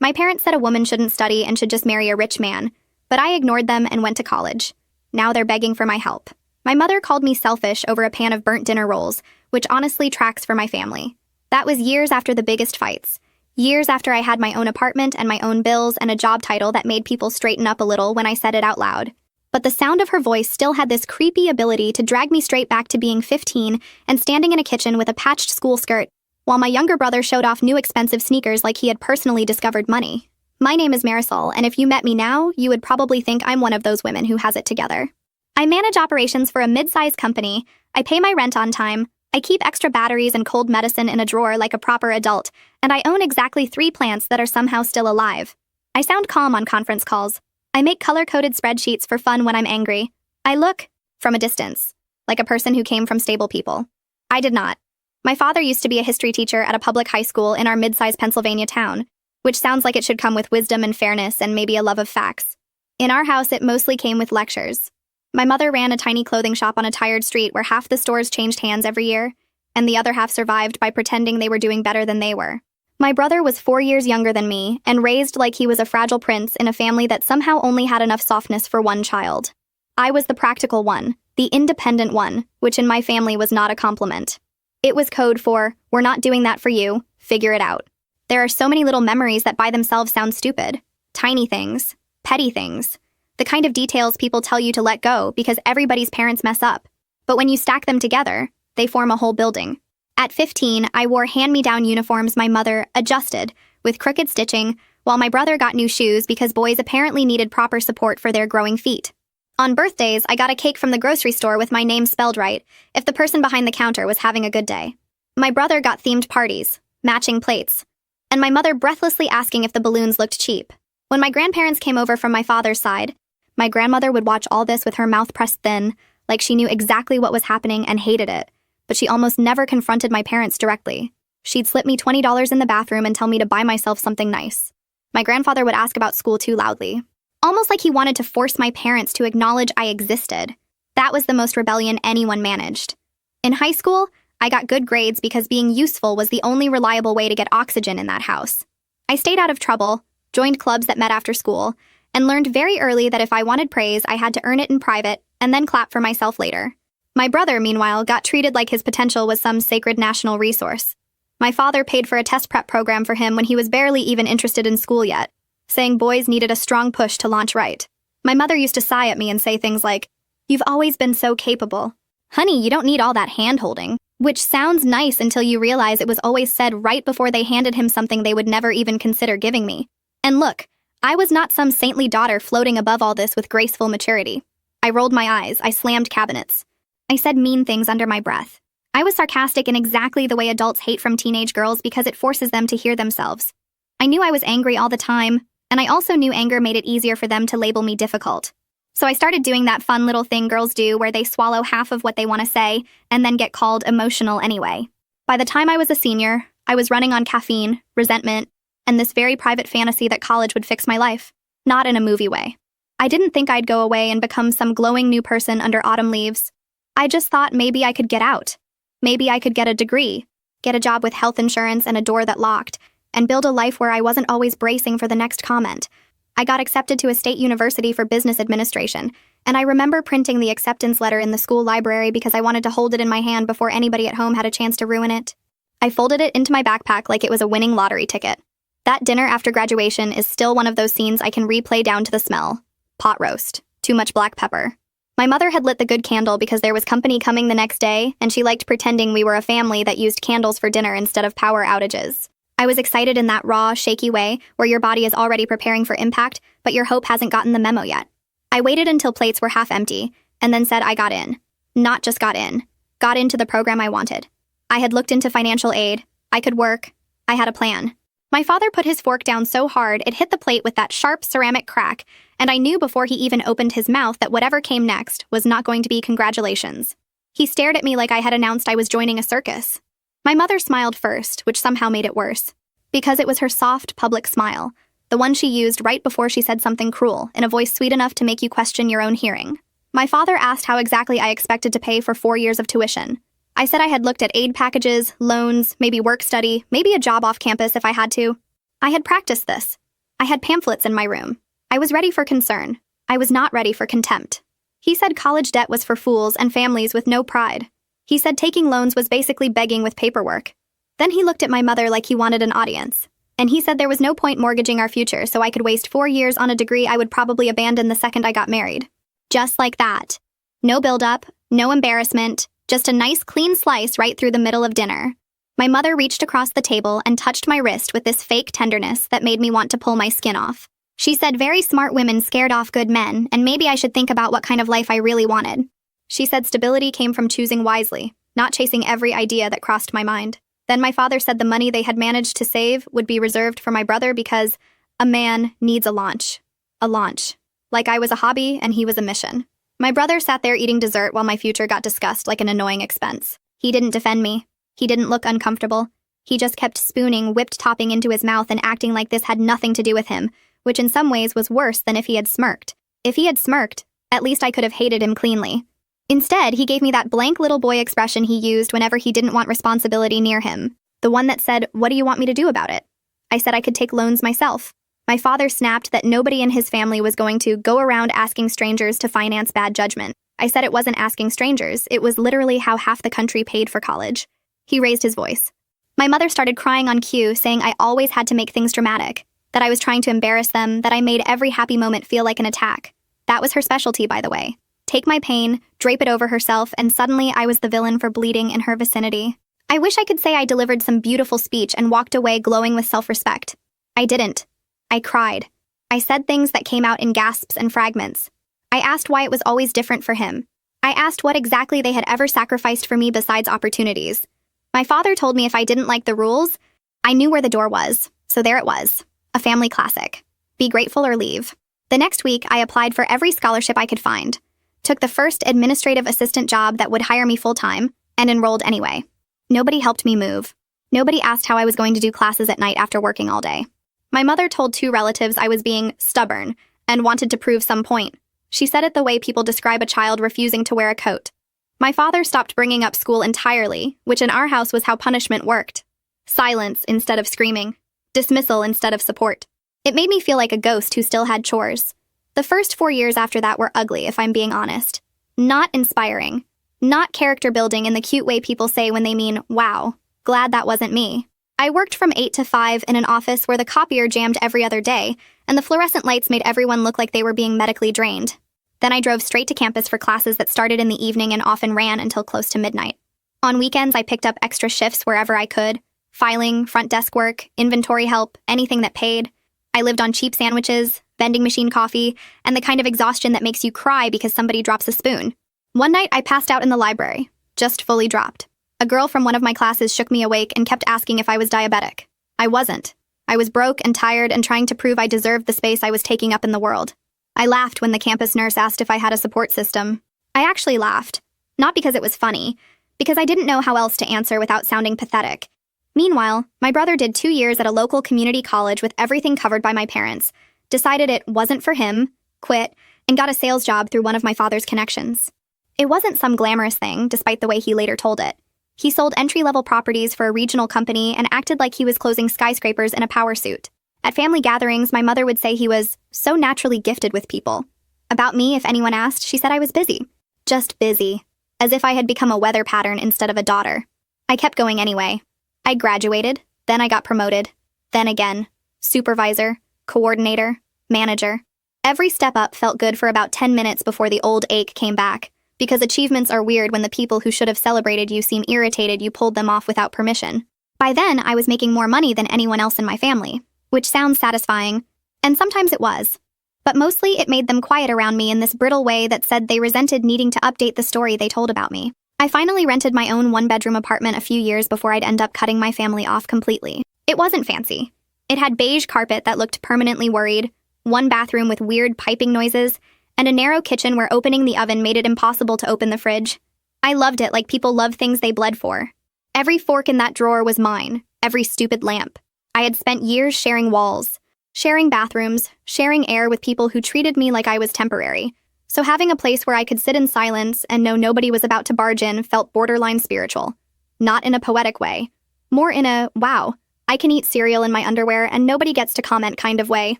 My parents said a woman shouldn't study and should just marry a rich man, but I ignored them and went to college. Now they're begging for my help. My mother called me selfish over a pan of burnt dinner rolls, which honestly tracks for my family. That was years after the biggest fights. Years after I had my own apartment and my own bills and a job title that made people straighten up a little when I said it out loud. But the sound of her voice still had this creepy ability to drag me straight back to being 15 and standing in a kitchen with a patched school skirt, while my younger brother showed off new expensive sneakers like he had personally discovered money. My name is Marisol, and if you met me now, you would probably think I'm one of those women who has it together. I manage operations for a mid-sized company, I pay my rent on time, I keep extra batteries and cold medicine in a drawer like a proper adult, and I own exactly 3 plants that are somehow still alive. I sound calm on conference calls. I make color-coded spreadsheets for fun when I'm angry. I look, from a distance, like a person who came from stable people. I did not. My father used to be a history teacher at a public high school in our mid-sized Pennsylvania town, which sounds like it should come with wisdom and fairness and maybe a love of facts. In our house, it mostly came with lectures. My mother ran a tiny clothing shop on a tired street where half the stores changed hands every year, and the other half survived by pretending they were doing better than they were. My brother was 4 years younger than me and raised like he was a fragile prince in a family that somehow only had enough softness for one child. I was the practical one, the independent one, which in my family was not a compliment. It was code for, we're not doing that for you, figure it out. There are so many little memories that by themselves sound stupid. Tiny things, petty things, the kind of details people tell you to let go because everybody's parents mess up. But when you stack them together, they form a whole building. At 15, I wore hand-me-down uniforms my mother adjusted with crooked stitching, while my brother got new shoes because boys apparently needed proper support for their growing feet. On birthdays, I got a cake from the grocery store with my name spelled right if the person behind the counter was having a good day. My brother got themed parties, matching plates, and my mother breathlessly asking if the balloons looked cheap. When my grandparents came over from my father's side, my grandmother would watch all this with her mouth pressed thin, like she knew exactly what was happening and hated it. But she almost never confronted my parents directly. She'd slip me $20 in the bathroom and tell me to buy myself something nice. My grandfather would ask about school too loudly, almost like he wanted to force my parents to acknowledge I existed. That was the most rebellion anyone managed. In high school, I got good grades because being useful was the only reliable way to get oxygen in that house. I stayed out of trouble, joined clubs that met after school, and learned very early that if I wanted praise, I had to earn it in private and then clap for myself later. My brother, meanwhile, got treated like his potential was some sacred national resource. My father paid for a test prep program for him when he was barely even interested in school yet, saying boys needed a strong push to launch right. My mother used to sigh at me and say things like, "You've always been so capable. Honey, you don't need all that hand-holding," which sounds nice until you realize it was always said right before they handed him something they would never even consider giving me. And look, I was not some saintly daughter floating above all this with graceful maturity. I rolled my eyes, I slammed cabinets. I said mean things under my breath. I was sarcastic in exactly the way adults hate from teenage girls because it forces them to hear themselves. I knew I was angry all the time, and I also knew anger made it easier for them to label me difficult. So I started doing that fun little thing girls do where they swallow half of what they want to say and then get called emotional anyway. By the time I was a senior, I was running on caffeine, resentment, and this very private fantasy that college would fix my life. Not in a movie way. I didn't think I'd go away and become some glowing new person under autumn leaves. I just thought maybe I could get out. Maybe I could get a degree, get a job with health insurance and a door that locked, and build a life where I wasn't always bracing for the next comment. I got accepted to a state university for business administration, and I remember printing the acceptance letter in the school library because I wanted to hold it in my hand before anybody at home had a chance to ruin it. I folded it into my backpack like it was a winning lottery ticket. That dinner after graduation is still one of those scenes I can replay down to the smell. Pot roast. Too much black pepper. My mother had lit the good candle because there was company coming the next day, and she liked pretending we were a family that used candles for dinner instead of power outages. I was excited in that raw, shaky way where your body is already preparing for impact, but your hope hasn't gotten the memo yet. I waited until plates were half empty, and then said I got in. Not just got in. Got into the program I wanted. I had looked into financial aid. I could work. I had a plan. My father put his fork down so hard it hit the plate with that sharp ceramic crack, and I knew before he even opened his mouth that whatever came next was not going to be congratulations. He stared at me like I had announced I was joining a circus. My mother smiled first, which somehow made it worse, because it was her soft, public smile, the one she used right before she said something cruel, in a voice sweet enough to make you question your own hearing. My father asked how exactly I expected to pay for 4 years of tuition. I said I had looked at aid packages, loans, maybe work study, maybe a job off campus if I had to. I had practiced this. I had pamphlets in my room. I was ready for concern. I was not ready for contempt. He said college debt was for fools and families with no pride. He said taking loans was basically begging with paperwork. Then he looked at my mother like he wanted an audience. And he said there was no point mortgaging our future, so I could waste 4 years on a degree I would probably abandon the second I got married. Just like that. No build-up, no embarrassment, just a nice clean slice right through the middle of dinner. My mother reached across the table and touched my wrist with this fake tenderness that made me want to pull my skin off. She said very smart women scared off good men, and maybe I should think about what kind of life I really wanted. She said stability came from choosing wisely, not chasing every idea that crossed my mind. Then my father said the money they had managed to save would be reserved for my brother because a man needs a launch. A launch. Like I was a hobby and he was a mission. My brother sat there eating dessert while my future got discussed like an annoying expense. He didn't defend me. He didn't look uncomfortable. He just kept spooning whipped topping into his mouth and acting like this had nothing to do with him, which in some ways was worse than if he had smirked. If he had smirked, at least I could have hated him cleanly. Instead, he gave me that blank little boy expression he used whenever he didn't want responsibility near him. The one that said, "What do you want me to do about it?" I said I could take loans myself. My father snapped that nobody in his family was going to go around asking strangers to finance bad judgment. I said it wasn't asking strangers, it was literally how half the country paid for college. He raised his voice. My mother started crying on cue, saying I always had to make things dramatic, that I was trying to embarrass them, that I made every happy moment feel like an attack. That was her specialty, by the way. Take my pain, drape it over herself, and suddenly I was the villain for bleeding in her vicinity. I wish I could say I delivered some beautiful speech and walked away glowing with self-respect. I didn't. I cried. I said things that came out in gasps and fragments. I asked why it was always different for him. I asked what exactly they had ever sacrificed for me besides opportunities. My father told me if I didn't like the rules, I knew where the door was, so there it was. A family classic. Be grateful or leave. The next week, I applied for every scholarship I could find, took the first administrative assistant job that would hire me full-time, and enrolled anyway. Nobody helped me move. Nobody asked how I was going to do classes at night after working all day. My mother told 2 relatives I was being stubborn and wanted to prove some point. She said it the way people describe a child refusing to wear a coat. My father stopped bringing up school entirely, which in our house was how punishment worked. Silence instead of screaming. Dismissal instead of support. It made me feel like a ghost who still had chores. The first 4 years after that were ugly, if I'm being honest. Not inspiring. Not character building in the cute way people say when they mean, wow, glad that wasn't me. I worked from 8 to 5 in an office where the copier jammed every other day, and the fluorescent lights made everyone look like they were being medically drained. Then I drove straight to campus for classes that started in the evening and often ran until close to midnight. On weekends, I picked up extra shifts wherever I could. Filing, front desk work, inventory help, anything that paid. I lived on cheap sandwiches, vending machine coffee, and the kind of exhaustion that makes you cry because somebody drops a spoon. One night, I passed out in the library, just fully dropped. A girl from one of my classes shook me awake and kept asking if I was diabetic. I wasn't. I was broke and tired and trying to prove I deserved the space I was taking up in the world. I laughed when the campus nurse asked if I had a support system. I actually laughed. Not because it was funny, because I didn't know how else to answer without sounding pathetic. Meanwhile, my brother did 2 years at a local community college with everything covered by my parents, decided it wasn't for him, quit, and got a sales job through one of my father's connections. It wasn't some glamorous thing, despite the way he later told it. He sold entry-level properties for a regional company and acted like he was closing skyscrapers in a power suit. At family gatherings, my mother would say he was so naturally gifted with people. About me, if anyone asked, she said I was busy. Just busy. As if I had become a weather pattern instead of a daughter. I kept going anyway. I graduated, then I got promoted, then again. Supervisor, coordinator, manager. Every step up felt good for about 10 minutes before the old ache came back, because achievements are weird when the people who should have celebrated you seem irritated you pulled them off without permission. By then, I was making more money than anyone else in my family, which sounds satisfying, and sometimes it was. But mostly it made them quiet around me in this brittle way that said they resented needing to update the story they told about me. I finally rented my own 1-bedroom apartment a few years before I'd end up cutting my family off completely. It wasn't fancy. It had beige carpet that looked permanently worried, 1 bathroom with weird piping noises, and a narrow kitchen where opening the oven made it impossible to open the fridge. I loved it like people love things they bled for. Every fork in that drawer was mine, every stupid lamp. I had spent years sharing walls, sharing bathrooms, sharing air with people who treated me like I was temporary. So having a place where I could sit in silence and know nobody was about to barge in felt borderline spiritual. Not in a poetic way. More in a, wow, I can eat cereal in my underwear and nobody gets to comment kind of way.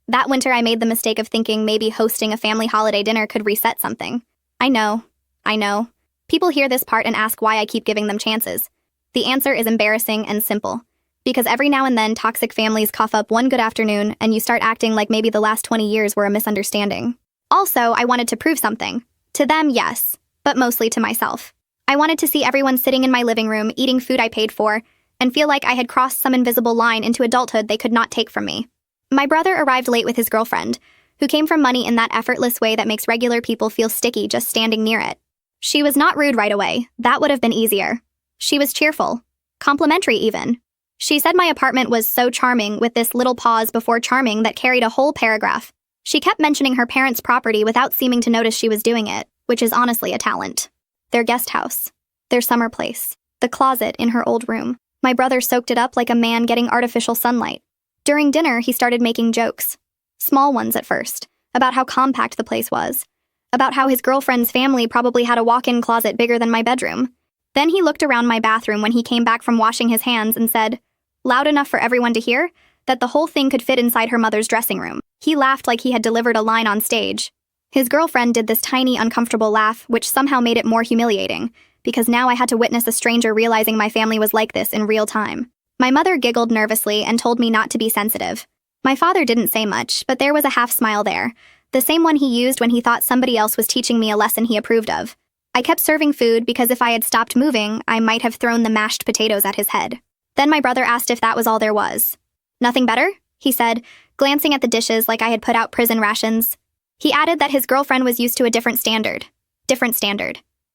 That winter, I made the mistake of thinking maybe hosting a family holiday dinner could reset something. I know. People hear this part and ask why I keep giving them chances. The answer is embarrassing and simple. Because every now and then, toxic families cough up one good afternoon and you start acting like maybe the last 20 years were a misunderstanding. Also, I wanted to prove something. To them, yes, but mostly to myself. I wanted to see everyone sitting in my living room, eating food I paid for, and feel like I had crossed some invisible line into adulthood they could not take from me. My brother arrived late with his girlfriend, who came from money in that effortless way that makes regular people feel sticky just standing near it. She was not rude right away. That would have been easier. She was cheerful. Complimentary, even. She said my apartment was so charming, with this little pause before charming that carried a whole paragraph. She kept mentioning her parents' property without seeming to notice she was doing it, which is honestly a talent. Their guest house. Their summer place. The closet in her old room. My brother soaked it up like a man getting artificial sunlight. During dinner, he started making jokes. Small ones at first. About how compact the place was. About how his girlfriend's family probably had a walk-in closet bigger than my bedroom. Then he looked around my bathroom when he came back from washing his hands and said, loud enough for everyone to hear, that the whole thing could fit inside her mother's dressing room. He laughed like he had delivered a line on stage. His girlfriend did this tiny, uncomfortable laugh, which somehow made it more humiliating, because now I had to witness a stranger realizing my family was like this in real time. My mother giggled nervously and told me not to be sensitive. My father didn't say much, but there was a half smile there, the same one he used when he thought somebody else was teaching me a lesson he approved of. I kept serving food because if I had stopped moving, I might have thrown the mashed potatoes at his head. Then my brother asked if that was all there was. Nothing better? He said, glancing at the dishes like I had put out prison rations. He added that his girlfriend was used to a different standard.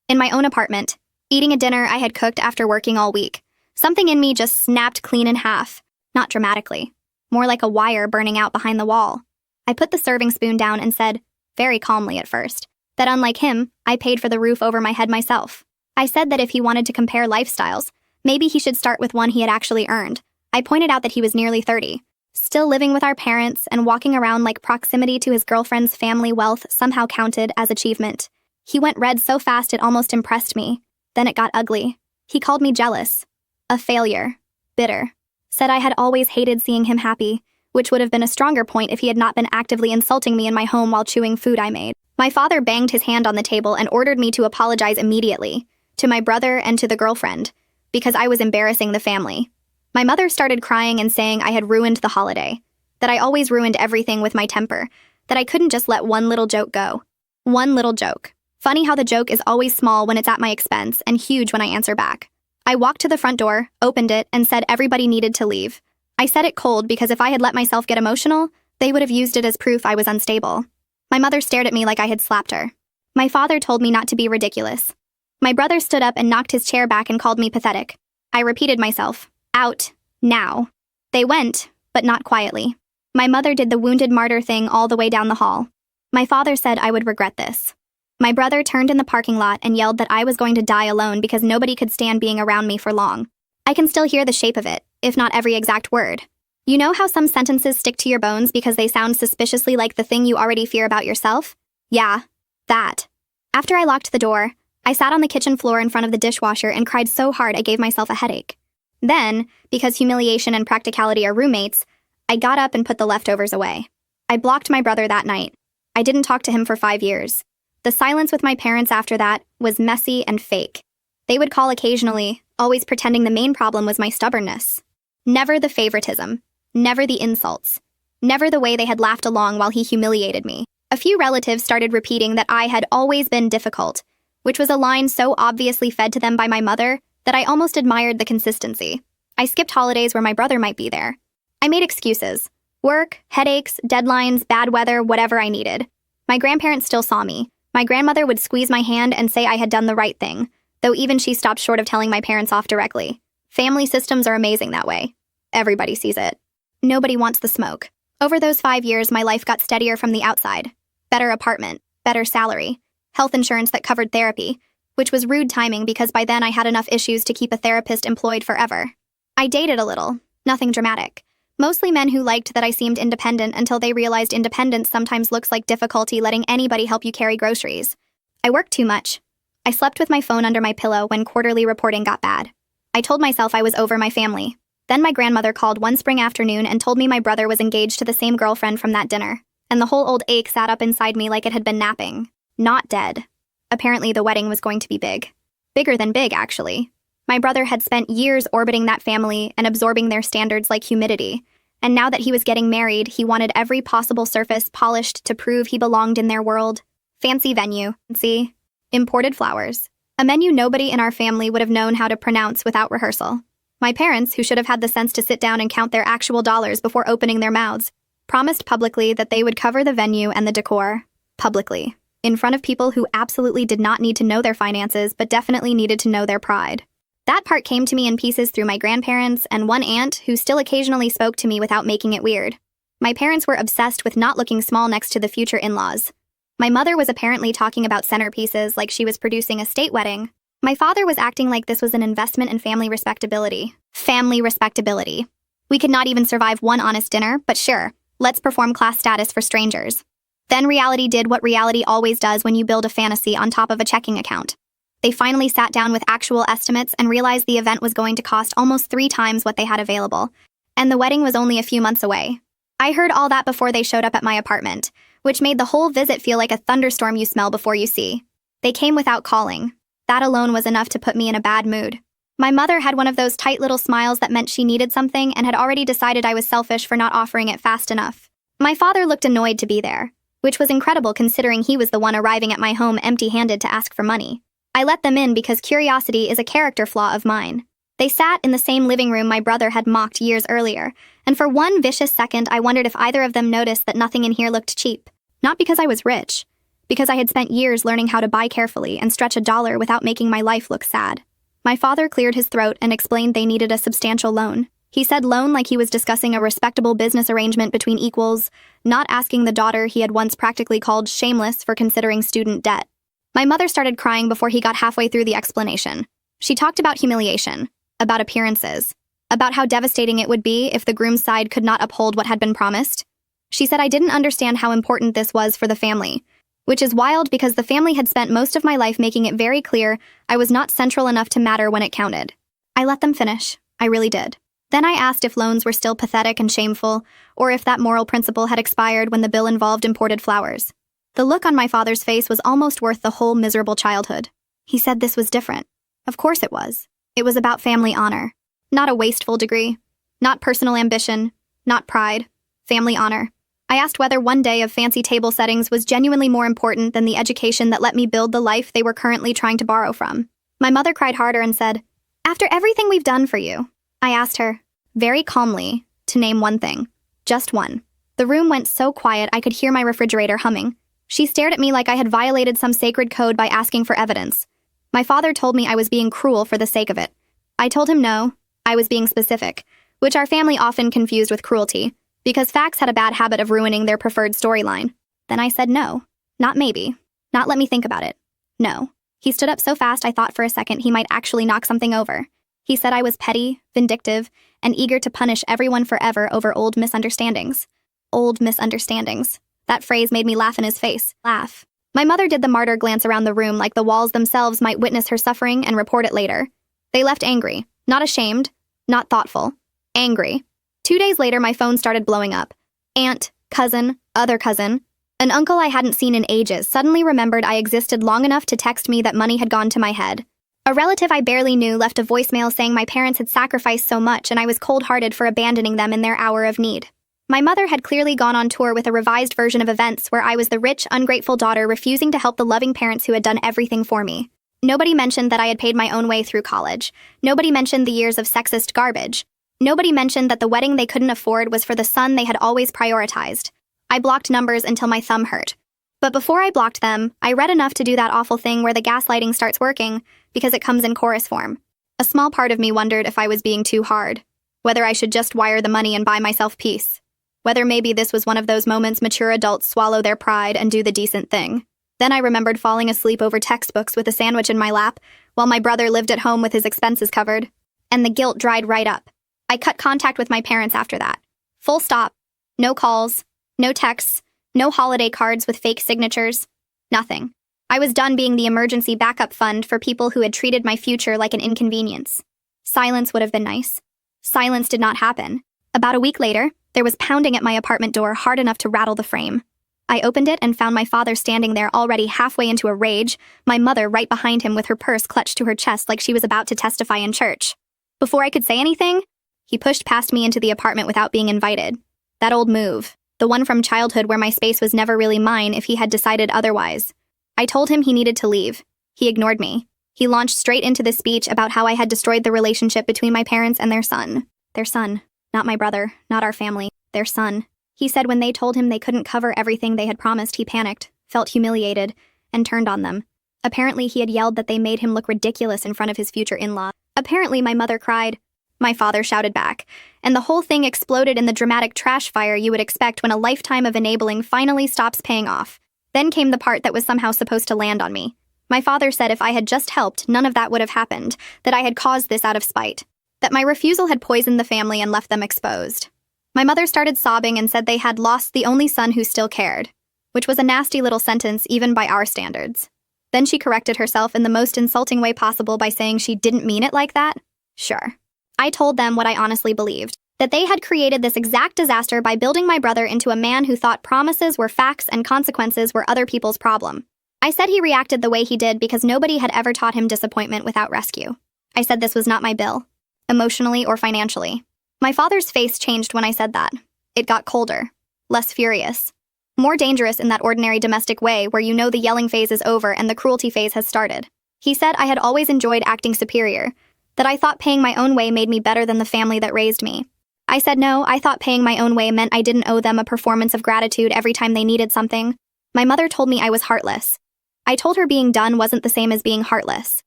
In my own apartment, eating a dinner I had cooked after working all week. Something in me just snapped clean in half. Not dramatically. More like a wire burning out behind the wall. I put the serving spoon down and said, very calmly at first, that unlike him, I paid for the roof over my head myself. I said that if he wanted to compare lifestyles, maybe he should start with one he had actually earned. I pointed out that he was nearly 30, still living with our parents and walking around like proximity to his girlfriend's family wealth somehow counted as achievement. He went red so fast it almost impressed me. Then it got ugly. He called me jealous. A failure. Bitter. Said I had always hated seeing him happy, which would have been a stronger point if he had not been actively insulting me in my home while chewing food I made. My father banged his hand on the table and ordered me to apologize immediately, to my brother and to the girlfriend, because I was embarrassing the family. My mother started crying and saying I had ruined the holiday, that I always ruined everything with my temper, that I couldn't just let one little joke go. One little joke. Funny how the joke is always small when it's at my expense and huge when I answer back. I walked to the front door, opened it, and said everybody needed to leave. I said it cold because if I had let myself get emotional, they would have used it as proof I was unstable. My mother stared at me like I had slapped her. My father told me not to be ridiculous. My brother stood up and knocked his chair back and called me pathetic. I repeated myself. Out. Now. They went, but not quietly. My mother did the wounded martyr thing all the way down the hall. My father said I would regret this. My brother turned in the parking lot and yelled that I was going to die alone because nobody could stand being around me for long. I can still hear the shape of it, if not every exact word. You know how some sentences stick to your bones because they sound suspiciously like the thing you already fear about yourself? Yeah, that. After I locked the door, I sat on the kitchen floor in front of the dishwasher and cried so hard I gave myself a headache. Then, because humiliation and practicality are roommates, I got up and put the leftovers away. I blocked my brother that night. I didn't talk to him for 5 years. The silence with my parents after that was messy and fake. They would call occasionally, always pretending the main problem was my stubbornness. Never the favoritism. Never the insults. Never the way they had laughed along while he humiliated me. A few relatives started repeating that I had always been difficult, which was a line so obviously fed to them by my mother that I almost admired the consistency. I skipped holidays where my brother might be there. I made excuses. Work, headaches, deadlines, bad weather, whatever I needed. My grandparents still saw me. My grandmother would squeeze my hand and say I had done the right thing, though even she stopped short of telling my parents off directly. Family systems are amazing that way. Everybody sees it. Nobody wants the smoke. Over those 5 years, my life got steadier from the outside. Better apartment, better salary, health insurance that covered therapy, which was rude timing because by then I had enough issues to keep a therapist employed forever. I dated a little, nothing dramatic. Mostly men who liked that I seemed independent until they realized independence sometimes looks like difficulty letting anybody help you carry groceries. I worked too much. I slept with my phone under my pillow when quarterly reporting got bad. I told myself I was over my family. Then my grandmother called one spring afternoon and told me my brother was engaged to the same girlfriend from that dinner, and the whole old ache sat up inside me like it had been napping. Not dead. Apparently the wedding was going to be big. Bigger than big, actually. My brother had spent years orbiting that family and absorbing their standards like humidity, and now that he was getting married, he wanted every possible surface polished to prove he belonged in their world. Fancy venue, see? Imported flowers. A menu nobody in our family would have known how to pronounce without rehearsal. My parents, who should have had the sense to sit down and count their actual dollars before opening their mouths, promised publicly that they would cover the venue and the decor. Publicly. In front of people who absolutely did not need to know their finances, but definitely needed to know their pride. That part came to me in pieces through my grandparents and one aunt who still occasionally spoke to me without making it weird. My parents were obsessed with not looking small next to the future in-laws. My mother was apparently talking about centerpieces like she was producing a state wedding. My father was acting like this was an investment in family respectability. Family respectability. We could not even survive one honest dinner, but sure, let's perform class status for strangers. Then reality did what reality always does when you build a fantasy on top of a checking account. They finally sat down with actual estimates and realized the event was going to cost almost 3 times what they had available, and the wedding was only a few months away. I heard all that before they showed up at my apartment, which made the whole visit feel like a thunderstorm you smell before you see. They came without calling. That alone was enough to put me in a bad mood. My mother had one of those tight little smiles that meant she needed something and had already decided I was selfish for not offering it fast enough. My father looked annoyed to be there, which was incredible considering he was the one arriving at my home empty-handed to ask for money. I let them in because curiosity is a character flaw of mine. They sat in the same living room my brother had mocked years earlier, and for one vicious second I wondered if either of them noticed that nothing in here looked cheap. Not because I was rich, because I had spent years learning how to buy carefully and stretch a dollar without making my life look sad. My father cleared his throat and explained they needed a substantial loan. He said loan like he was discussing a respectable business arrangement between equals, not asking the daughter he had once practically called shameless for considering student debt. My mother started crying before he got halfway through the explanation. She talked about humiliation, about appearances, about how devastating it would be if the groom's side could not uphold what had been promised. She said I didn't understand how important this was for the family, which is wild because the family had spent most of my life making it very clear I was not central enough to matter when it counted. I let them finish. I really did. Then I asked if loans were still pathetic and shameful, or if that moral principle had expired when the bill involved imported flowers. The look on my father's face was almost worth the whole miserable childhood. He said this was different. Of course it was. It was about family honor. Not a wasteful degree. Not personal ambition. Not pride. Family honor. I asked whether one day of fancy table settings was genuinely more important than the education that let me build the life they were currently trying to borrow from. My mother cried harder and said, "After everything we've done for you." I asked her, very calmly, to name one thing. Just one. The room went so quiet I could hear my refrigerator humming. She stared at me like I had violated some sacred code by asking for evidence. My father told me I was being cruel for the sake of it. I told him no, I was being specific, which our family often confused with cruelty, because facts had a bad habit of ruining their preferred storyline. Then I said no. Not maybe. Not let me think about it. No. He stood up so fast I thought for a second he might actually knock something over. He said I was petty, vindictive, and eager to punish everyone forever over old misunderstandings. Old misunderstandings. That phrase made me laugh in his face. Laugh. My mother did the martyr glance around the room like the walls themselves might witness her suffering and report it later. They left angry. Not ashamed. Not thoughtful. Angry. 2 days later, my phone started blowing up. Aunt, cousin, other cousin. An uncle I hadn't seen in ages suddenly remembered I existed long enough to text me that money had gone to my head. A relative I barely knew left a voicemail saying my parents had sacrificed so much and I was cold-hearted for abandoning them in their hour of need. My mother had clearly gone on tour with a revised version of events where I was the rich, ungrateful daughter refusing to help the loving parents who had done everything for me. Nobody mentioned that I had paid my own way through college. Nobody mentioned the years of sexist garbage. Nobody mentioned that the wedding they couldn't afford was for the son they had always prioritized. I blocked numbers until my thumb hurt. But before I blocked them, I read enough to do that awful thing where the gaslighting starts working, because it comes in chorus form. A small part of me wondered if I was being too hard. Whether I should just wire the money and buy myself peace. Whether maybe this was one of those moments mature adults swallow their pride and do the decent thing. Then I remembered falling asleep over textbooks with a sandwich in my lap, while my brother lived at home with his expenses covered. And the guilt dried right up. I cut contact with my parents after that. Full stop. No calls. No texts. No holiday cards with fake signatures. Nothing. I was done being the emergency backup fund for people who had treated my future like an inconvenience. Silence would have been nice. Silence did not happen. About a week later, there was pounding at my apartment door hard enough to rattle the frame. I opened it and found my father standing there already halfway into a rage, my mother right behind him with her purse clutched to her chest like she was about to testify in church. Before I could say anything, he pushed past me into the apartment without being invited. That old move, the one from childhood where my space was never really mine if he had decided otherwise. I told him he needed to leave. He ignored me. He launched straight into this speech about how I had destroyed the relationship between my parents and their son. Their son. Not my brother, not our family. Their son. He said when they told him they couldn't cover everything they had promised, he panicked, felt humiliated, and turned on them. Apparently, he had yelled that they made him look ridiculous in front of his future in-law. Apparently, my mother cried. My father shouted back, and the whole thing exploded in the dramatic trash fire you would expect when a lifetime of enabling finally stops paying off. Then came the part that was somehow supposed to land on me. My father said if I had just helped, none of that would have happened, that I had caused this out of spite, that my refusal had poisoned the family and left them exposed. My mother started sobbing and said they had lost the only son who still cared, which was a nasty little sentence even by our standards. Then she corrected herself in the most insulting way possible by saying she didn't mean it like that. Sure. I told them what I honestly believed, that they had created this exact disaster by building my brother into a man who thought promises were facts and consequences were other people's problem. I said he reacted the way he did because nobody had ever taught him disappointment without rescue. I said this was not my bill, emotionally or financially. My father's face changed when I said that. It got colder, less furious, more dangerous in that ordinary domestic way where you know the yelling phase is over and the cruelty phase has started. He said I had always enjoyed acting superior, that I thought paying my own way made me better than the family that raised me. I said no, I thought paying my own way meant I didn't owe them a performance of gratitude every time they needed something. My mother told me I was heartless. I told her being done wasn't the same as being heartless.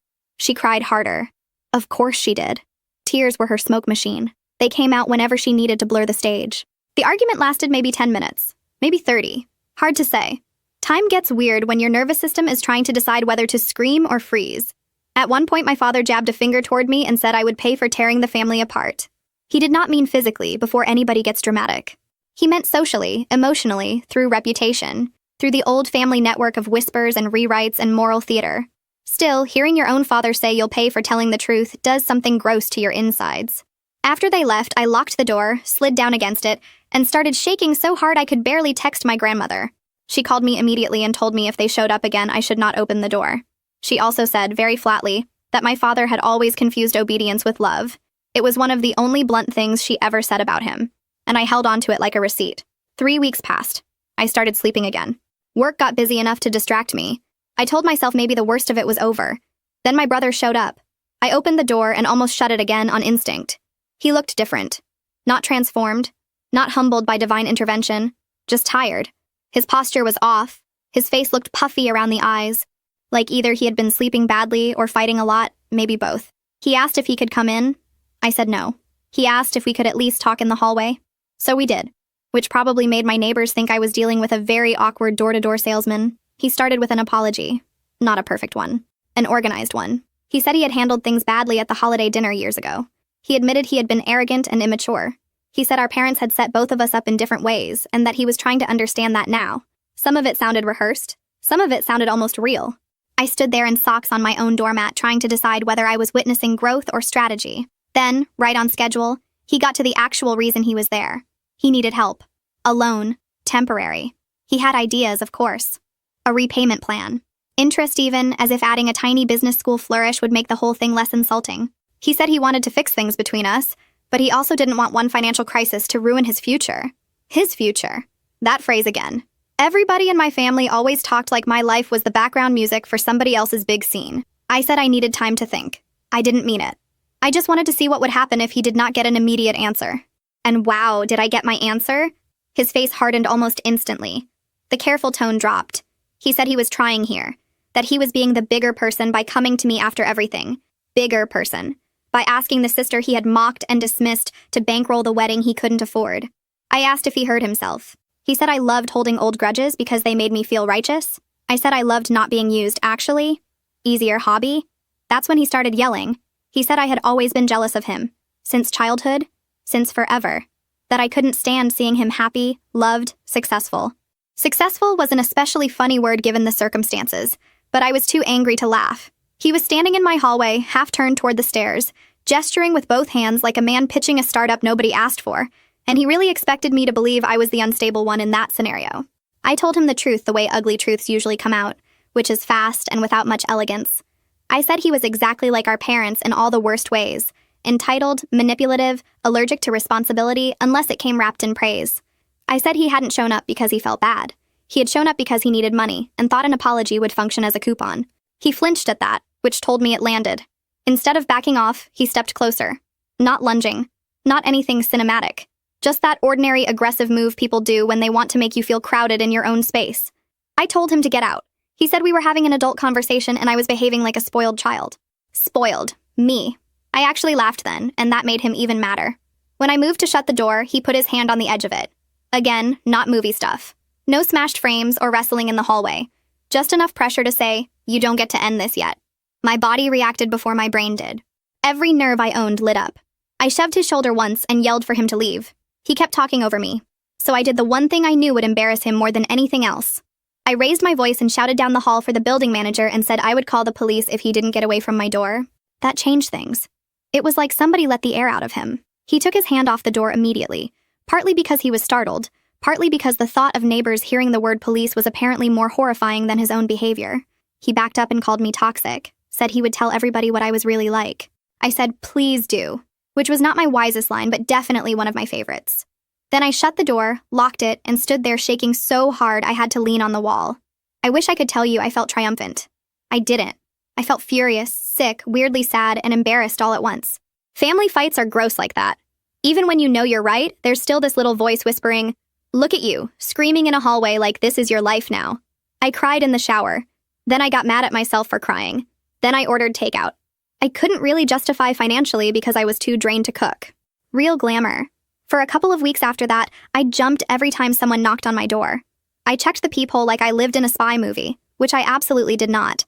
She cried harder. Of course she did. Tears were her smoke machine. They came out whenever she needed to blur the stage. The argument lasted maybe 10 minutes, maybe 30. Hard to say. Time gets weird when your nervous system is trying to decide whether to scream or freeze. At one point, my father jabbed a finger toward me and said I would pay for tearing the family apart. He did not mean physically, before anybody gets dramatic. He meant socially, emotionally, through reputation, through the old family network of whispers and rewrites and moral theater. Still, hearing your own father say you'll pay for telling the truth does something gross to your insides. After they left, I locked the door, slid down against it, and started shaking so hard I could barely text my grandmother. She called me immediately and told me if they showed up again, I should not open the door. She also said, very flatly, that my father had always confused obedience with love. It was one of the only blunt things she ever said about him, and I held on to it like a receipt. 3 weeks passed. I started sleeping again. Work got busy enough to distract me. I told myself maybe the worst of it was over. Then my brother showed up. I opened the door and almost shut it again on instinct. He looked different. Not transformed. Not humbled by divine intervention. Just tired. His posture was off. His face looked puffy around the eyes. Like either he had been sleeping badly or fighting a lot, maybe both. He asked if he could come in. I said no. He asked if we could at least talk in the hallway. So we did, which probably made my neighbors think I was dealing with a very awkward door-to-door salesman. He started with an apology. Not a perfect one. An organized one. He said he had handled things badly at the holiday dinner years ago. He admitted he had been arrogant and immature. He said our parents had set both of us up in different ways, and that he was trying to understand that now. Some of it sounded rehearsed. Some of it sounded almost real. I stood there in socks on my own doormat trying to decide whether I was witnessing growth or strategy. Then, right on schedule, he got to the actual reason he was there. He needed help. A loan. Temporary. He had ideas, of course. A repayment plan. Interest even, as if adding a tiny business school flourish would make the whole thing less insulting. He said he wanted to fix things between us, but he also didn't want one financial crisis to ruin his future. His future. That phrase again. Everybody in my family always talked like my life was the background music for somebody else's big scene. I said I needed time to think. I didn't mean it. I just wanted to see what would happen if he did not get an immediate answer. And wow, did I get my answer? His face hardened almost instantly. The careful tone dropped. He said he was trying here, that he was being the bigger person by coming to me after everything. Bigger person. By asking the sister he had mocked and dismissed to bankroll the wedding he couldn't afford. I asked if he heard himself. He said I loved holding old grudges because they made me feel righteous. I said I loved not being used, actually. Easier hobby. That's when he started yelling. He said I had always been jealous of him. Since childhood. Since forever. That I couldn't stand seeing him happy, loved, successful. Successful was an especially funny word given the circumstances, but I was too angry to laugh. He was standing in my hallway, half turned toward the stairs, gesturing with both hands like a man pitching a startup nobody asked for, and he really expected me to believe I was the unstable one in that scenario. I told him the truth the way ugly truths usually come out, which is fast and without much elegance. I said he was exactly like our parents in all the worst ways, entitled, manipulative, allergic to responsibility unless it came wrapped in praise. I said he hadn't shown up because he felt bad. He had shown up because he needed money and thought an apology would function as a coupon. He flinched at that, which told me it landed. Instead of backing off, he stepped closer. Not lunging. Not anything cinematic. Just that ordinary aggressive move people do when they want to make you feel crowded in your own space. I told him to get out. He said we were having an adult conversation and I was behaving like a spoiled child. Spoiled. Me. I actually laughed then, and that made him even madder. When I moved to shut the door, he put his hand on the edge of it. Again, not movie stuff. No smashed frames or wrestling in the hallway. Just enough pressure to say, you don't get to end this yet. My body reacted before my brain did. Every nerve I owned lit up. I shoved his shoulder once and yelled for him to leave. He kept talking over me. So I did the one thing I knew would embarrass him more than anything else. I raised my voice and shouted down the hall for the building manager and said I would call the police if he didn't get away from my door. That changed things. It was like somebody let the air out of him. He took his hand off the door immediately, partly because he was startled, partly because the thought of neighbors hearing the word police was apparently more horrifying than his own behavior. He backed up and called me toxic, said he would tell everybody what I was really like. I said, please do, which was not my wisest line, but definitely one of my favorites. Then I shut the door, locked it, and stood there shaking so hard I had to lean on the wall. I wish I could tell you I felt triumphant. I didn't. I felt furious, sick, weirdly sad, and embarrassed all at once. Family fights are gross like that. Even when you know you're right, there's still this little voice whispering, look at you, screaming in a hallway like this is your life now. I cried in the shower. Then I got mad at myself for crying. Then I ordered takeout. I couldn't really justify financially because I was too drained to cook. Real glamour. For a couple of weeks after that, I jumped every time someone knocked on my door. I checked the peephole like I lived in a spy movie, which I absolutely did not.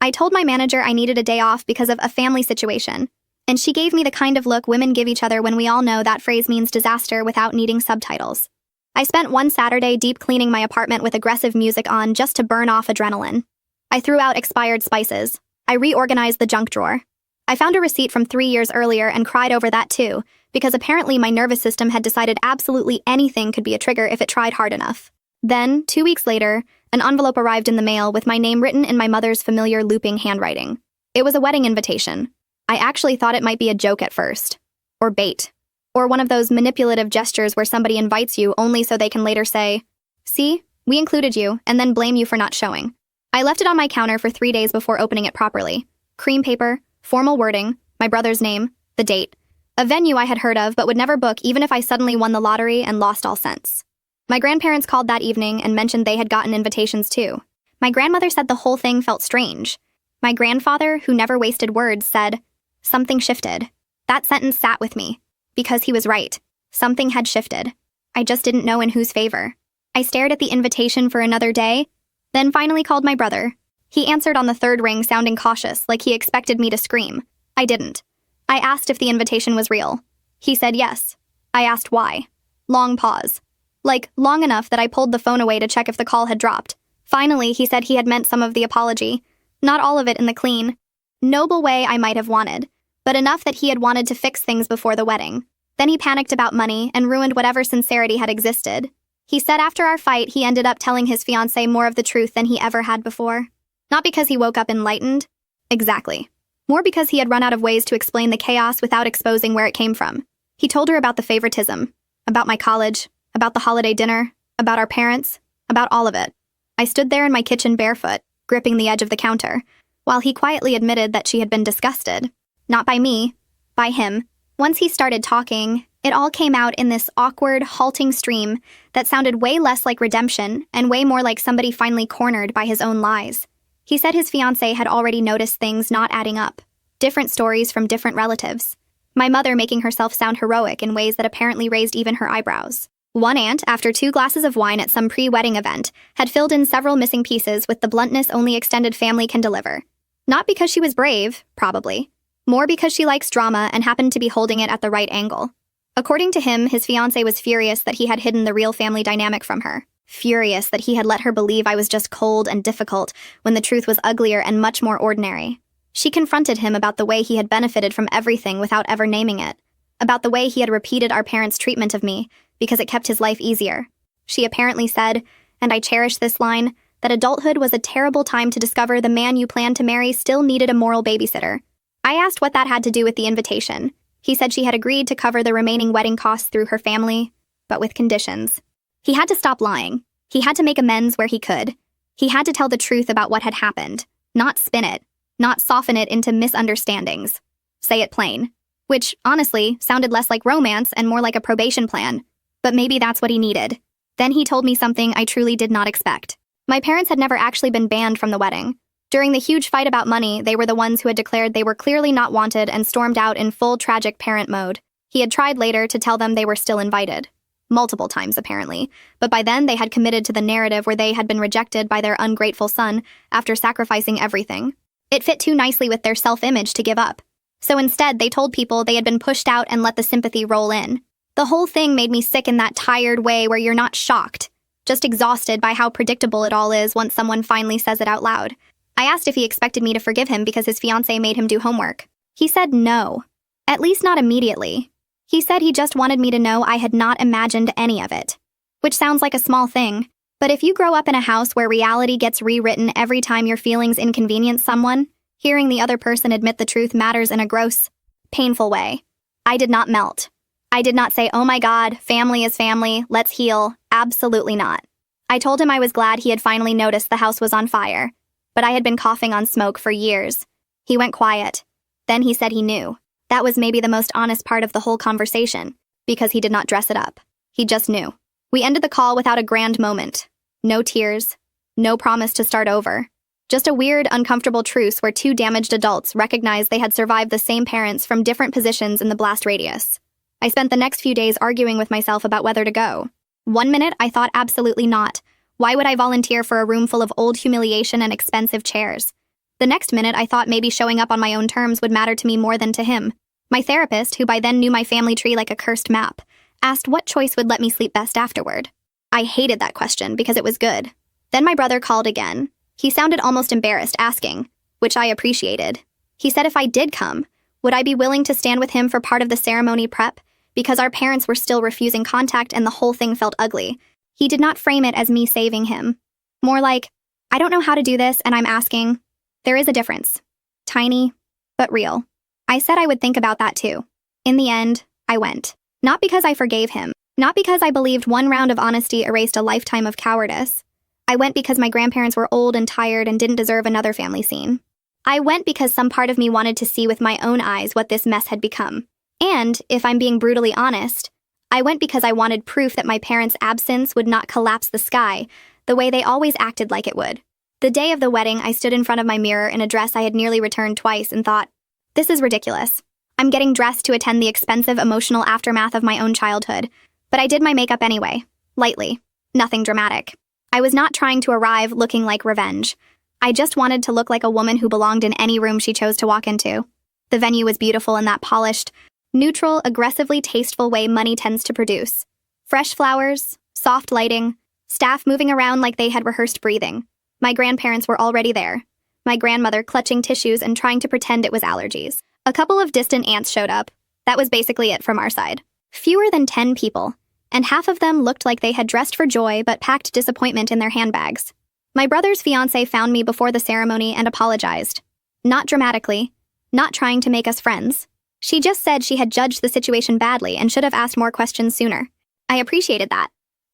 I told my manager I needed a day off because of a family situation, and she gave me the kind of look women give each other when we all know that phrase means disaster without needing subtitles. I spent one Saturday deep cleaning my apartment with aggressive music on just to burn off adrenaline. I threw out expired spices. I reorganized the junk drawer. I found a receipt from 3 years earlier and cried over that too, because apparently my nervous system had decided absolutely anything could be a trigger if it tried hard enough. Then, 2 weeks later, an envelope arrived in the mail with my name written in my mother's familiar looping handwriting. It was a wedding invitation. I actually thought it might be a joke at first. Or bait. Or one of those manipulative gestures where somebody invites you only so they can later say, see, we included you, and then blame you for not showing. I left it on my counter for 3 days before opening it properly. Cream paper, formal wording, my brother's name, the date. A venue I had heard of but would never book even if I suddenly won the lottery and lost all sense. My grandparents called that evening and mentioned they had gotten invitations too. My grandmother said the whole thing felt strange. My grandfather, who never wasted words, said, something shifted. That sentence sat with me. Because he was right. Something had shifted. I just didn't know in whose favor. I stared at the invitation for another day, then finally called my brother. He answered on the third ring sounding cautious, like he expected me to scream. I didn't. I asked if the invitation was real. He said yes. I asked why. Long pause. Like, long enough that I pulled the phone away to check if the call had dropped. Finally, he said he had meant some of the apology. Not all of it in the clean, noble way I might have wanted, but enough that he had wanted to fix things before the wedding. Then he panicked about money and ruined whatever sincerity had existed. He said after our fight, he ended up telling his fiancée more of the truth than he ever had before. Not because he woke up enlightened. Exactly. More because he had run out of ways to explain the chaos without exposing where it came from. He told her about the favoritism, about my college, about the holiday dinner, about our parents, about all of it. I stood there in my kitchen barefoot, gripping the edge of the counter, while he quietly admitted that she had been disgusted. Not by me, by him. Once he started talking, it all came out in this awkward, halting stream that sounded way less like redemption and way more like somebody finally cornered by his own lies. He said his fiancée had already noticed things not adding up. Different stories from different relatives. My mother making herself sound heroic in ways that apparently raised even her eyebrows. One aunt, after 2 glasses of wine at some pre-wedding event, had filled in several missing pieces with the bluntness only extended family can deliver. Not because she was brave, probably. More because she likes drama and happened to be holding it at the right angle. According to him, his fiancé was furious that he had hidden the real family dynamic from her. Furious that he had let her believe I was just cold and difficult when the truth was uglier and much more ordinary. She confronted him about the way he had benefited from everything without ever naming it, about the way he had repeated our parents' treatment of me because it kept his life easier. She apparently said, and I cherish this line, that adulthood was a terrible time to discover the man you planned to marry still needed a moral babysitter. I asked what that had to do with the invitation. He said she had agreed to cover the remaining wedding costs through her family, but with conditions. He had to stop lying. He had to make amends where he could. He had to tell the truth about what had happened, not spin it, not soften it into misunderstandings. Say it plain. Which, honestly, sounded less like romance and more like a probation plan. But maybe that's what he needed. Then he told me something I truly did not expect. My parents had never actually been banned from the wedding. During the huge fight about money, they were the ones who had declared they were clearly not wanted and stormed out in full tragic parent mode. He had tried later to tell them they were still invited. Multiple times, apparently. But by then, they had committed to the narrative where they had been rejected by their ungrateful son after sacrificing everything. It fit too nicely with their self-image to give up. So instead, they told people they had been pushed out and let the sympathy roll in. The whole thing made me sick in that tired way where you're not shocked, just exhausted by how predictable it all is once someone finally says it out loud. I asked if he expected me to forgive him because his fiancée made him do homework. He said no. At least not immediately. He said he just wanted me to know I had not imagined any of it. Which sounds like a small thing, but if you grow up in a house where reality gets rewritten every time your feelings inconvenience someone, hearing the other person admit the truth matters in a gross, painful way. I did not melt. I did not say, oh my God, family is family, let's heal. Absolutely not. I told him I was glad he had finally noticed the house was on fire, but I had been coughing on smoke for years. He went quiet. Then he said he knew. That was maybe the most honest part of the whole conversation, because he did not dress it up. He just knew. We ended the call without a grand moment. No tears. No promise to start over. Just a weird, uncomfortable truce where two damaged adults recognized they had survived the same parents from different positions in the blast radius. I spent the next few days arguing with myself about whether to go. One minute, I thought absolutely not. Why would I volunteer for a room full of old humiliation and expensive chairs? The next minute, I thought maybe showing up on my own terms would matter to me more than to him. My therapist, who by then knew my family tree like a cursed map, asked what choice would let me sleep best afterward. I hated that question because it was good. Then my brother called again. He sounded almost embarrassed asking, which I appreciated. He said if I did come, would I be willing to stand with him for part of the ceremony prep? Because our parents were still refusing contact and the whole thing felt ugly. He did not frame it as me saving him. More like, I don't know how to do this and I'm asking. There is a difference. Tiny, but real. I said I would think about that too. In the end, I went. Not because I forgave him. Not because I believed one round of honesty erased a lifetime of cowardice. I went because my grandparents were old and tired and didn't deserve another family scene. I went because some part of me wanted to see with my own eyes what this mess had become. And, if I'm being brutally honest, I went because I wanted proof that my parents' absence would not collapse the sky, the way they always acted like it would. The day of the wedding, I stood in front of my mirror in a dress I had nearly returned twice and thought, this is ridiculous. I'm getting dressed to attend the expensive emotional aftermath of my own childhood, but I did my makeup anyway, lightly, nothing dramatic. I was not trying to arrive looking like Revenge. I just wanted to look like a woman who belonged in any room she chose to walk into. The venue was beautiful in that polished, neutral, aggressively tasteful way money tends to produce. Fresh flowers, soft lighting, staff moving around like they had rehearsed breathing. My grandparents were already there. My grandmother clutching tissues and trying to pretend it was allergies. A couple of distant aunts showed up. That was basically it from our side. Fewer than 10 people, and half of them looked like they had dressed for joy but packed disappointment in their handbags. My brother's fiancée found me before the ceremony and apologized. Not dramatically, not trying to make us friends. She just said she had judged the situation badly and should have asked more questions sooner. I appreciated that.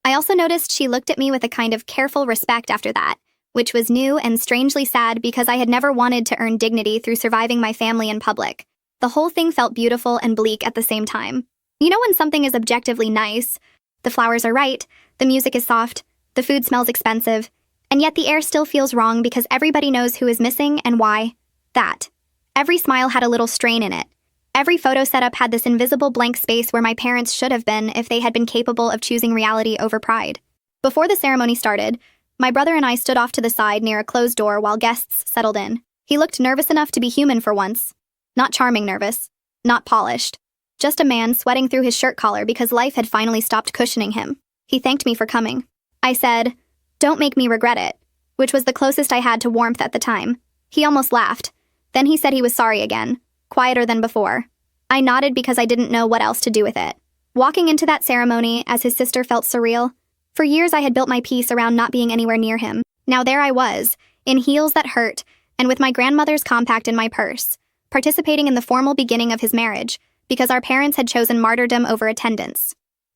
I also noticed she looked at me with a kind of careful respect after that, which was new and strangely sad because I had never wanted to earn dignity through surviving my family in public. The whole thing felt beautiful and bleak at the same time. You know when something is objectively nice? The flowers are right, the music is soft, the food smells expensive, and yet the air still feels wrong because everybody knows who is missing and why. That. Every smile had a little strain in it. Every photo setup had this invisible blank space where my parents should have been if they had been capable of choosing reality over pride. Before the ceremony started, my brother and I stood off to the side near a closed door while guests settled in. He looked nervous enough to be human for once. Not charming nervous. Not polished. Just a man sweating through his shirt collar because life had finally stopped cushioning him. He thanked me for coming. I said, "Don't make me regret it," which was the closest I had to warmth at the time. He almost laughed. Then he said he was sorry again, quieter than before. I nodded because I didn't know what else to do with it. Walking into that ceremony, as his sister, felt surreal. For years I had built my peace around not being anywhere near him. Now there I was, in heels that hurt, and with my grandmother's compact in my purse, participating in the formal beginning of his marriage, because our parents had chosen martyrdom over attendance.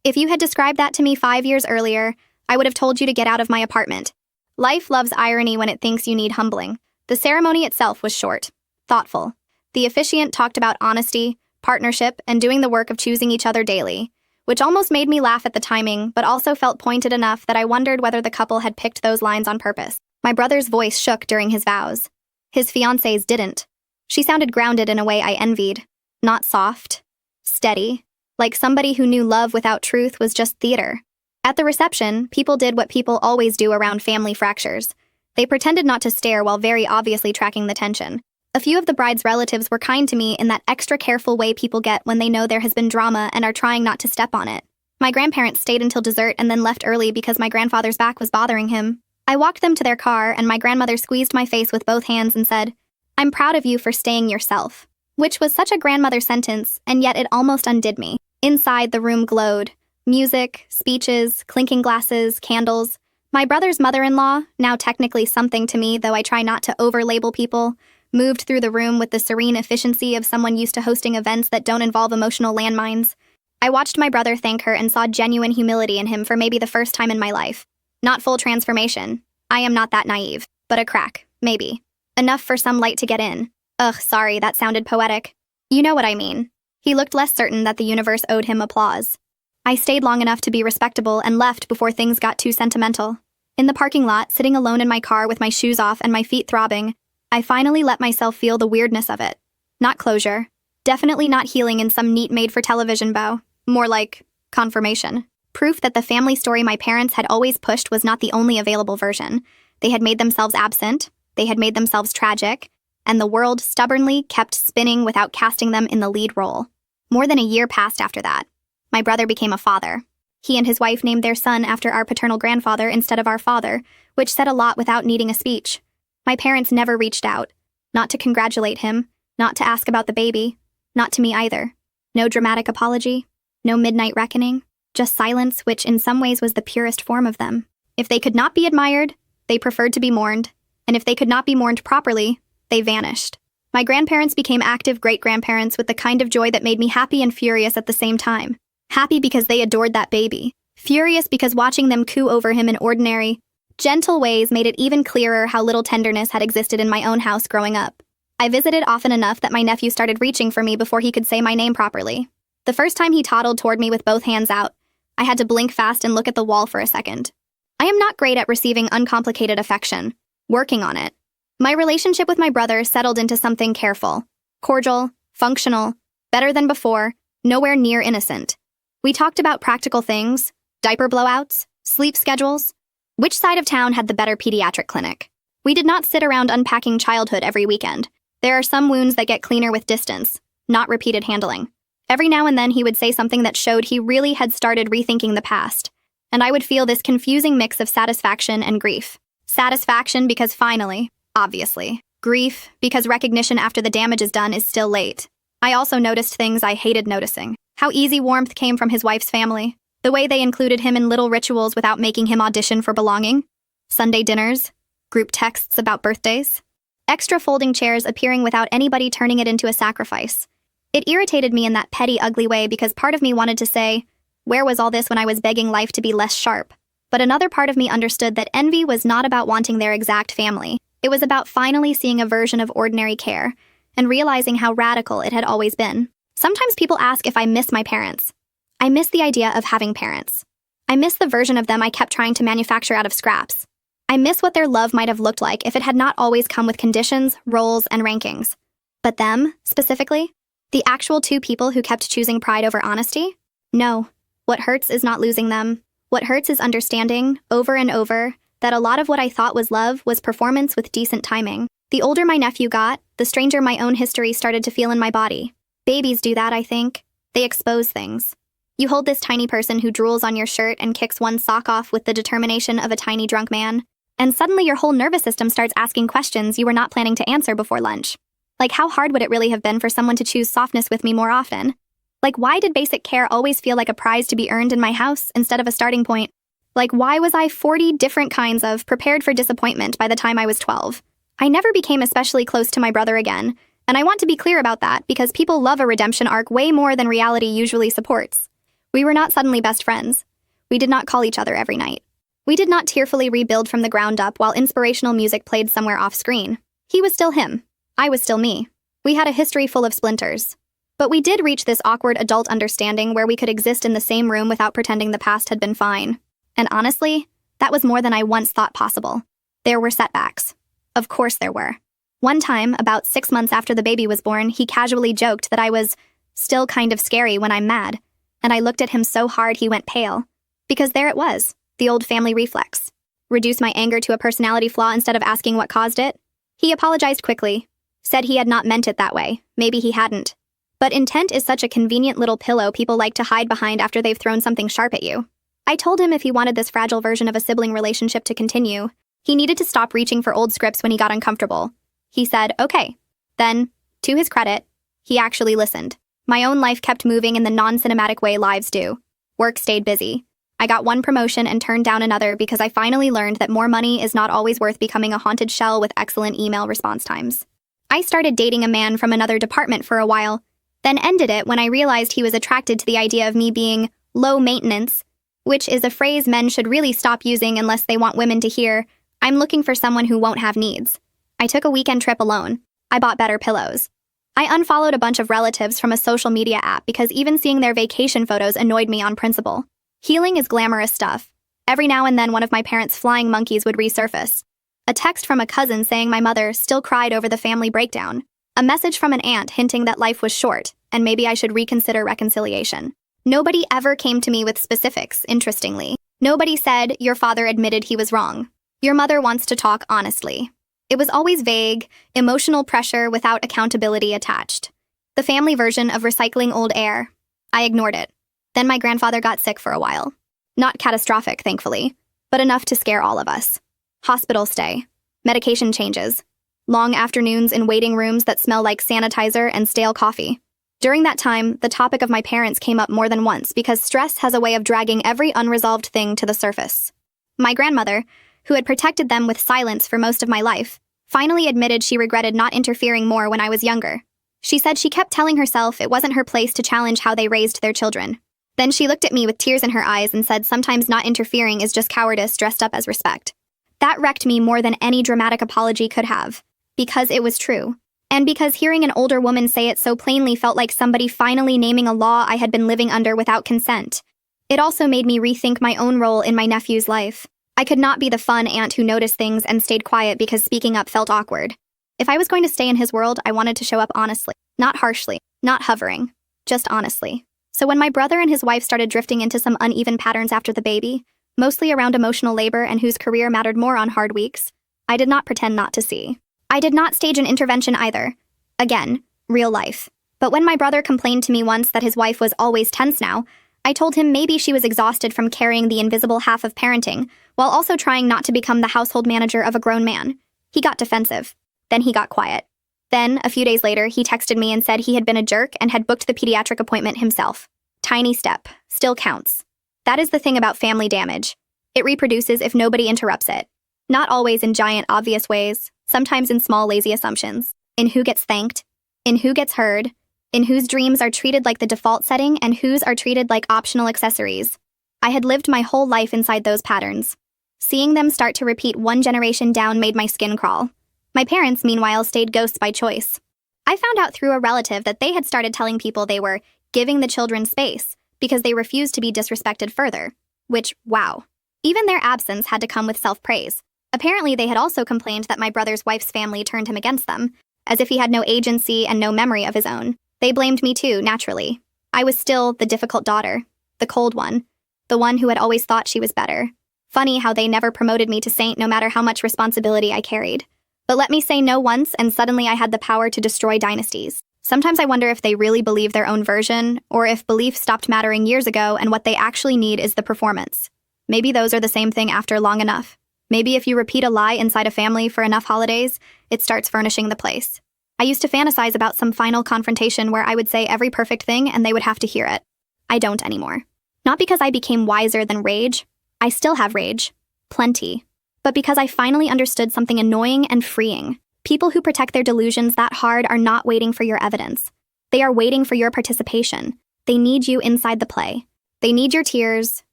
If you had described that to me 5 years earlier, I would have told you to get out of my apartment. Life loves irony when it thinks you need humbling. The ceremony itself was short, thoughtful. The officiant talked about honesty, partnership, and doing the work of choosing each other daily, which almost made me laugh at the timing, but also felt pointed enough that I wondered whether the couple had picked those lines on purpose. My brother's voice shook during his vows. His fiancée's didn't. She sounded grounded in a way I envied. Not soft. Steady. Like somebody who knew love without truth was just theater. At the reception, people did what people always do around family fractures. They pretended not to stare while very obviously tracking the tension. A few of the bride's relatives were kind to me in that extra careful way people get when they know there has been drama and are trying not to step on it. My grandparents stayed until dessert and then left early because my grandfather's back was bothering him. I walked them to their car and my grandmother squeezed my face with both hands and said, "I'm proud of you for staying yourself." Which was such a grandmother sentence, and yet it almost undid me. Inside, the room glowed. Music, speeches, clinking glasses, candles. My brother's mother-in-law, now technically something to me, though I try not to over-label people, moved through the room with the serene efficiency of someone used to hosting events that don't involve emotional landmines. I watched my brother thank her and saw genuine humility in him for maybe the first time in my life. Not full transformation. I am not that naive. But a crack, maybe. Enough for some light to get in. Ugh, sorry, that sounded poetic. You know what I mean. He looked less certain that the universe owed him applause. I stayed long enough to be respectable and left before things got too sentimental. In the parking lot, sitting alone in my car with my shoes off and my feet throbbing, I finally let myself feel the weirdness of it. Not closure. Definitely not healing in some neat made-for-television bow. More like confirmation. Proof that the family story my parents had always pushed was not the only available version. They had made themselves absent, they had made themselves tragic, and the world stubbornly kept spinning without casting them in the lead role. More than a year passed after that. My brother became a father. He and his wife named their son after our paternal grandfather instead of our father, which said a lot without needing a speech. My parents never reached out. Not to congratulate him, not to ask about the baby, not to me either. No dramatic apology, no midnight reckoning, just silence, which in some ways was the purest form of them. If they could not be admired, they preferred to be mourned, and if they could not be mourned properly, they vanished. My grandparents became active great-grandparents with the kind of joy that made me happy and furious at the same time. Happy because they adored that baby. Furious because watching them coo over him in ordinary, gentle ways made it even clearer how little tenderness had existed in my own house growing up. I visited often enough that my nephew started reaching for me before he could say my name properly. The first time he toddled toward me with both hands out, I had to blink fast and look at the wall for a second. I am not great at receiving uncomplicated affection. Working on it. My relationship with my brother settled into something careful, cordial, functional, better than before, nowhere near innocent. We talked about practical things, diaper blowouts, sleep schedules, which side of town had the better pediatric clinic. We did not sit around unpacking childhood every weekend. There are some wounds that get cleaner with distance, not repeated handling. Every now and then he would say something that showed he really had started rethinking the past, and I would feel this confusing mix of satisfaction and grief. Satisfaction because finally, obviously. Grief because recognition after the damage is done is still late. I also noticed things I hated noticing. How easy warmth came from his wife's family. The way they included him in little rituals without making him audition for belonging. Sunday dinners. Group texts about birthdays. Extra folding chairs appearing without anybody turning it into a sacrifice. It irritated me in that petty, ugly way because part of me wanted to say, where was all this when I was begging life to be less sharp? But another part of me understood that envy was not about wanting their exact family. It was about finally seeing a version of ordinary care and realizing how radical it had always been. Sometimes people ask if I miss my parents. I miss the idea of having parents. I miss the version of them I kept trying to manufacture out of scraps. I miss what their love might have looked like if it had not always come with conditions, roles, and rankings. But them, specifically? The actual two people who kept choosing pride over honesty? No. What hurts is not losing them. What hurts is understanding, over and over, that a lot of what I thought was love was performance with decent timing. The older my nephew got, the stranger my own history started to feel in my body. Babies do that, I think. They expose things. You hold this tiny person who drools on your shirt and kicks one sock off with the determination of a tiny drunk man, and suddenly your whole nervous system starts asking questions you were not planning to answer before lunch. Like, how hard would it really have been for someone to choose softness with me more often? Like, why did basic care always feel like a prize to be earned in my house instead of a starting point? Like, why was I 40 different kinds of prepared for disappointment by the time I was 12? I never became especially close to my brother again, and I want to be clear about that because people love a redemption arc way more than reality usually supports. We were not suddenly best friends. We did not call each other every night. We did not tearfully rebuild from the ground up while inspirational music played somewhere off-screen. He was still him. I was still me. We had a history full of splinters. But we did reach this awkward adult understanding where we could exist in the same room without pretending the past had been fine. And honestly, that was more than I once thought possible. There were setbacks. Of course there were. One time, about 6 months after the baby was born, he casually joked that I was still kind of scary when I'm mad, and I looked at him so hard he went pale. Because there it was, the old family reflex. Reduce my anger to a personality flaw instead of asking what caused it? He apologized quickly, said he had not meant it that way, maybe he hadn't. But intent is such a convenient little pillow people like to hide behind after they've thrown something sharp at you. I told him if he wanted this fragile version of a sibling relationship to continue, he needed to stop reaching for old scripts when he got uncomfortable. He said, okay. Then, to his credit, he actually listened. My own life kept moving in the non-cinematic way lives do. Work stayed busy. I got one promotion and turned down another because I finally learned that more money is not always worth becoming a haunted shell with excellent email response times. I started dating a man from another department for a while, then ended it when I realized he was attracted to the idea of me being low maintenance, which is a phrase men should really stop using unless they want women to hear, I'm looking for someone who won't have needs. I took a weekend trip alone. I bought better pillows. I unfollowed a bunch of relatives from a social media app because even seeing their vacation photos annoyed me on principle. Healing is glamorous stuff. Every now and then one of my parents' flying monkeys would resurface. A text from a cousin saying my mother still cried over the family breakdown. A message from an aunt hinting that life was short, and maybe I should reconsider reconciliation. Nobody ever came to me with specifics, interestingly. Nobody said, your father admitted he was wrong. Your mother wants to talk honestly. It was always vague, emotional pressure without accountability attached. The family version of recycling old air. I ignored it. Then my grandfather got sick for a while. Not catastrophic, thankfully, but enough to scare all of us. Hospital stay. Medication changes. Long afternoons in waiting rooms that smell like sanitizer and stale coffee. During that time, the topic of my parents came up more than once because stress has a way of dragging every unresolved thing to the surface. My grandmother, who had protected them with silence for most of my life, finally admitted she regretted not interfering more when I was younger. She said she kept telling herself it wasn't her place to challenge how they raised their children. Then she looked at me with tears in her eyes and said sometimes not interfering is just cowardice dressed up as respect. That wrecked me more than any dramatic apology could have. Because it was true. And because hearing an older woman say it so plainly felt like somebody finally naming a law I had been living under without consent. It also made me rethink my own role in my nephew's life. I could not be the fun aunt who noticed things and stayed quiet because speaking up felt awkward. If I was going to stay in his world, I wanted to show up honestly, not harshly, not hovering, just honestly. So when my brother and his wife started drifting into some uneven patterns after the baby, mostly around emotional labor and whose career mattered more on hard weeks, I did not pretend not to see. I did not stage an intervention either. Again, real life. But when my brother complained to me once that his wife was always tense now, I told him maybe she was exhausted from carrying the invisible half of parenting, while also trying not to become the household manager of a grown man. He got defensive. Then he got quiet. Then, a few days later, he texted me and said he had been a jerk and had booked the pediatric appointment himself. Tiny step. Still counts. That is the thing about family damage. It reproduces if nobody interrupts it. Not always in giant, obvious ways. Sometimes in small, lazy assumptions. In who gets thanked. In who gets heard. In whose dreams are treated like the default setting and whose are treated like optional accessories. I had lived my whole life inside those patterns. Seeing them start to repeat one generation down made my skin crawl. My parents, meanwhile, stayed ghosts by choice. I found out through a relative that they had started telling people they were giving the children space because they refused to be disrespected further. Which, wow. Even their absence had to come with self-praise. Apparently, they had also complained that my brother's wife's family turned him against them, as if he had no agency and no memory of his own. They blamed me too, naturally. I was still the difficult daughter, the cold one, the one who had always thought she was better. Funny how they never promoted me to saint no matter how much responsibility I carried. But let me say no once, and suddenly I had the power to destroy dynasties. Sometimes I wonder if they really believe their own version, or if belief stopped mattering years ago and what they actually need is the performance. Maybe those are the same thing after long enough. Maybe if you repeat a lie inside a family for enough holidays, it starts furnishing the place. I used to fantasize about some final confrontation where I would say every perfect thing and they would have to hear it. I don't anymore. Not because I became wiser than rage. I still have rage. Plenty. But because I finally understood something annoying and freeing. People who protect their delusions that hard are not waiting for your evidence. They are waiting for your participation. They need you inside the play. They need your tears,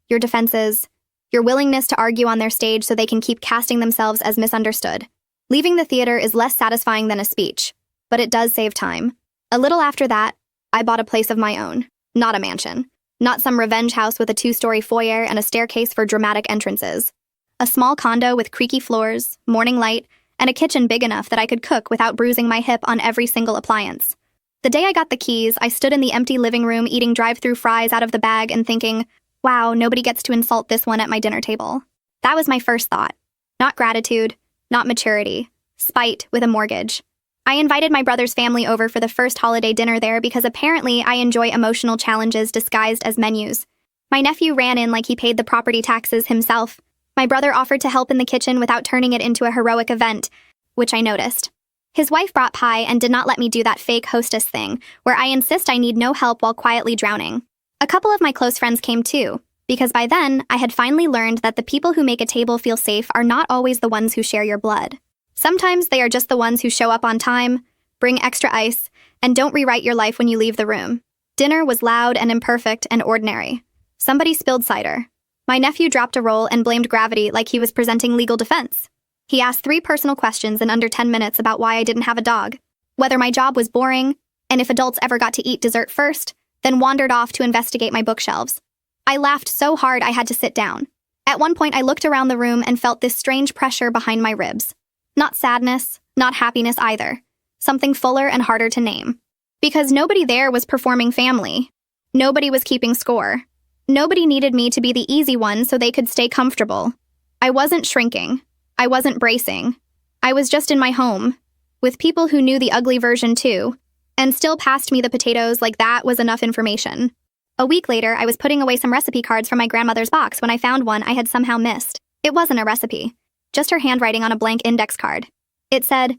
your defenses, your willingness to argue on their stage so they can keep casting themselves as misunderstood. Leaving the theater is less satisfying than a speech, but it does save time. A little after that, I bought a place of my own. Not a mansion. Not some revenge house with a 2-story foyer and a staircase for dramatic entrances. A small condo with creaky floors, morning light, and a kitchen big enough that I could cook without bruising my hip on every single appliance. The day I got the keys, I stood in the empty living room eating drive-thru fries out of the bag and thinking, wow, nobody gets to insult this one at my dinner table. That was my first thought. Not gratitude, not maturity. Spite with a mortgage. I invited my brother's family over for the first holiday dinner there because apparently I enjoy emotional challenges disguised as menus. My nephew ran in like he paid the property taxes himself. My brother offered to help in the kitchen without turning it into a heroic event, which I noticed. His wife brought pie and did not let me do that fake hostess thing, where I insist I need no help while quietly drowning. A couple of my close friends came too, because by then I had finally learned that the people who make a table feel safe are not always the ones who share your blood. Sometimes they are just the ones who show up on time, bring extra ice, and don't rewrite your life when you leave the room. Dinner was loud and imperfect and ordinary. Somebody spilled cider. My nephew dropped a roll and blamed gravity like he was presenting legal defense. He asked 3 personal questions in under 10 minutes about why I didn't have a dog, whether my job was boring, and if adults ever got to eat dessert first, then wandered off to investigate my bookshelves. I laughed so hard I had to sit down. At one point I looked around the room and felt this strange pressure behind my ribs. Not sadness, not happiness either. Something fuller and harder to name. Because nobody there was performing family. Nobody was keeping score. Nobody needed me to be the easy one so they could stay comfortable. I wasn't shrinking. I wasn't bracing. I was just in my home, with people who knew the ugly version too, and still passed me the potatoes like that was enough information. A week later, I was putting away some recipe cards from my grandmother's box when I found one I had somehow missed. It wasn't a recipe, just her handwriting on a blank index card. It said,